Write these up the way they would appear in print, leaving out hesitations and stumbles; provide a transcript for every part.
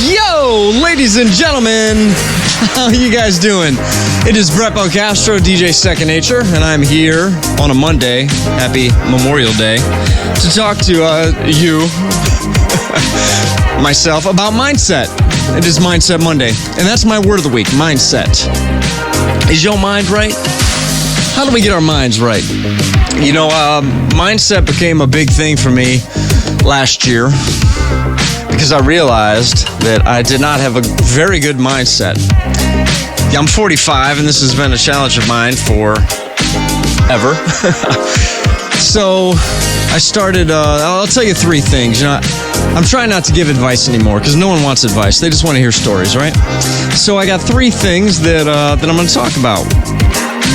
Yo, ladies and gentlemen, how you guys doing? It is Brett Castro, DJ Second Nature, and I'm here on a Monday, happy Memorial Day, to talk to you, myself, about mindset. It is Mindset Monday, and that's my word of the week, mindset. Is your mind right? How do we get our minds right? You know, mindset became a big thing for me last year because I realized that I did not have a very good mindset. Yeah, I'm 45, and this has been a challenge of mine for ever. So I started, I'll tell you three things. You know, I'm trying not to give advice anymore because no one wants advice. They just want to hear stories, right? So I got three things that I'm going to talk about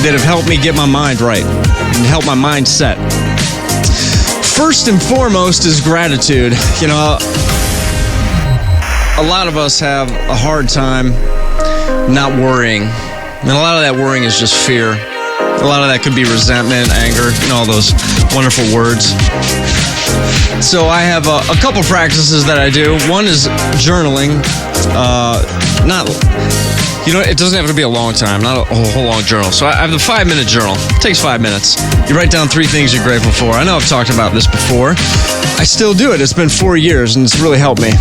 that have helped me get my mind right and help my mindset. First and foremost is gratitude. You know, a lot of us have a hard time not worrying. And a lot of that worrying is just fear. A lot of that could be resentment, anger, and all those wonderful words. So I have a couple practices that I do. One is journaling. It doesn't have to be a long time, not a whole long journal. So I have the 5-minute journal. It takes 5 minutes. You write down 3 things you're grateful for. I know I've talked about this before. I still do it. It's been 4 years, and it's really helped me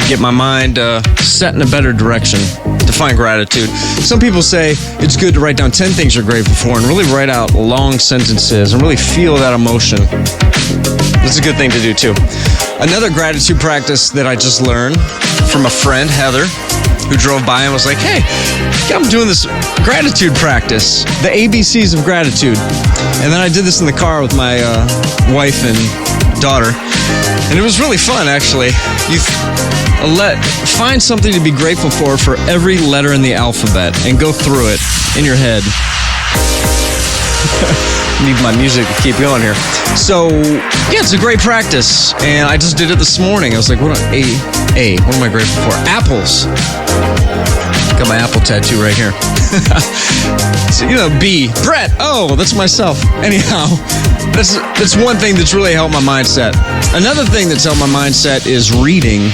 get my mind set in a better direction to find gratitude. Some people say it's good to write down 10 things you're grateful for and really write out long sentences and really feel that emotion. It's a good thing to do, too. Another gratitude practice that I just learned from a friend, Heather, who drove by and was like, hey, I'm doing this gratitude practice, the ABCs of gratitude. And then I did this in the car with my wife and daughter. And it was really fun, actually. Find something to be grateful for every letter in the alphabet and go through it in your head. Need my music to keep going here. So, yeah, it's a great practice. And I just did it this morning. I was like, what am I grateful for? Apples. Got my apple tattoo right here. So, B. Brett. Oh, that's myself. Anyhow, that's one thing that's really helped my mindset. Another thing that's helped my mindset is reading.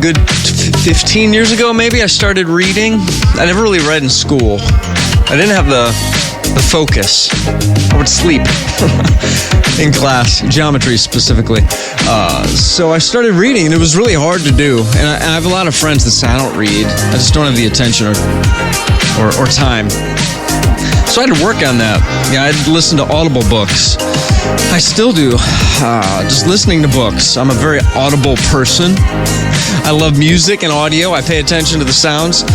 Good 15 years ago, maybe, I started reading. I never really read in school. I didn't have the focus. I would sleep in class, geometry specifically. So I started reading, and it was really hard to do. And I have a lot of friends that say I don't read. I just don't have the attention or time. So I had to work on that. Yeah, I'd listen to Audible books. I still do. Just listening to books. I'm a very audible person. I love music and audio. I pay attention to the sounds.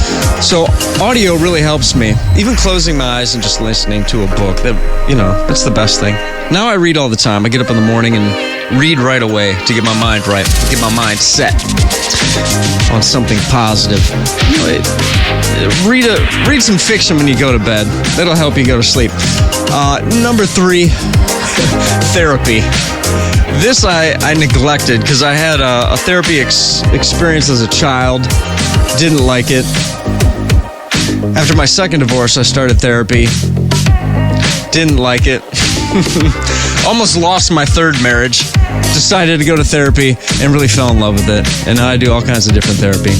So audio really helps me. Even closing my eyes and just listening to a book, that's the best thing. Now I read all the time. I get up in the morning and read right away to get my mind right, to get my mind set on something positive. Read some fiction when you go to bed. That'll help you go to sleep. Number 3, therapy. This I neglected because I had a therapy experience as a child. Didn't like it. After my second divorce, I started therapy. Didn't like it. Almost lost my third marriage. Decided to go to therapy and really fell in love with it. And now I do all kinds of different therapy.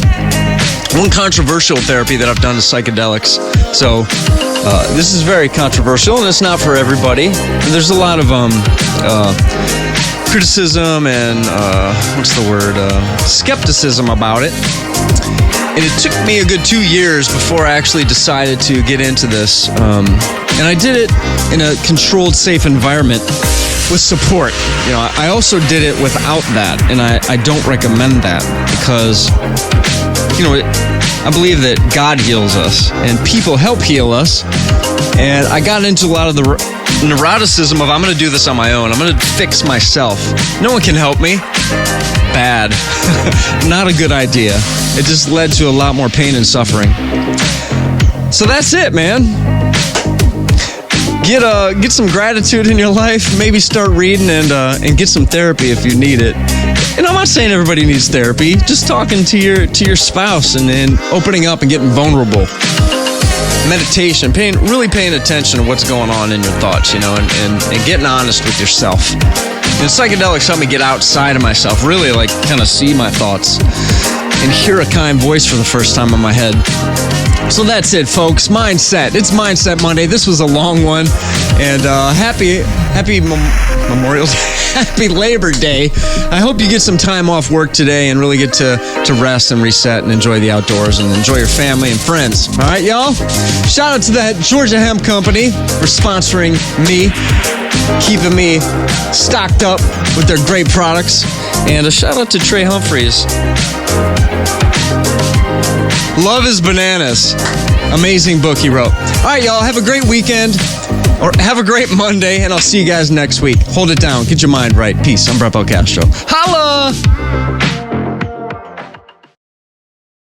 One controversial therapy that I've done is psychedelics. So this is very controversial, and it's not for everybody. There's a lot of criticism and skepticism about it. And it took me a good 2 years before I actually decided to get into this. And I did it in a controlled, safe environment with support. I also did it without that, and I don't recommend that because, I believe that God heals us and people help heal us. And I got into a lot of the neuroticism of I'm going to do this on my own. I'm going to fix myself. No one can help me. Bad. Not a good idea. It just led to a lot more pain and suffering. So that's it, man. Get some gratitude in your life. Maybe start reading and get some therapy if you need it. And I'm not saying everybody needs therapy. Just talking to your spouse and opening up and getting vulnerable. Meditation, really paying attention to what's going on in your thoughts, and getting honest with yourself. And psychedelics help me get outside of myself, really like kind of see my thoughts and hear a kind voice for the first time in my head. So that's it, folks. Mindset. It's Mindset Monday. This was a long one. And happy Memorial Day. Happy Labor Day. I hope you get some time off work today and really get to rest and reset and enjoy the outdoors and enjoy your family and friends. All right, y'all? Shout out to that Georgia Hemp Company for sponsoring me, keeping me stocked up with their great products. And a shout out to Trey Humphreys. Love is Bananas. Amazing book he wrote. All right, y'all. Have a great weekend. Or have a great Monday, and I'll see you guys next week. Hold it down. Get your mind right. Peace. I'm Brett Castro. Holla!